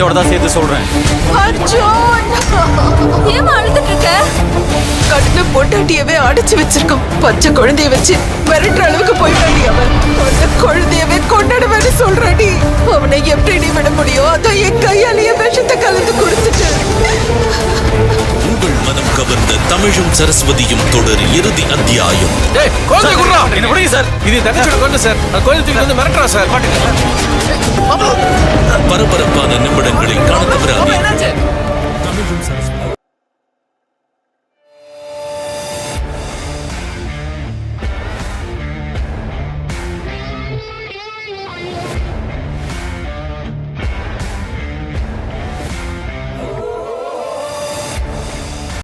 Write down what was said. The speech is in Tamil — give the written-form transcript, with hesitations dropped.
குழந்தையோட தான் சேர்த்து சொல்றேன். அர்ஜுன், ஏமா அழுதுட்டு இருக்க? கட்டின பொண்டாட்டியவே அடைச்சு வச்சிருக்கான். பச்சை குழந்தைய வச்சு மிரட்டுற அளவுக்கு போயிட்டாடி அவன். அந்த குழந்தையவே கொண்டாடுவேன்னு சொல்றாடி. அவனை எப்படி நீ விட முடியும்? அதான் என் கையாலேயே விஷத்தை கலந்து கொடுத்துட்டு. உங்கள் மனம் கவர்ந்த தமிழும் சரஸ்வதியும் தொடர் இறுதி அத்தியாயம். பரபரப்பான நிமிடங்களை காண தவறாதீர்கள்.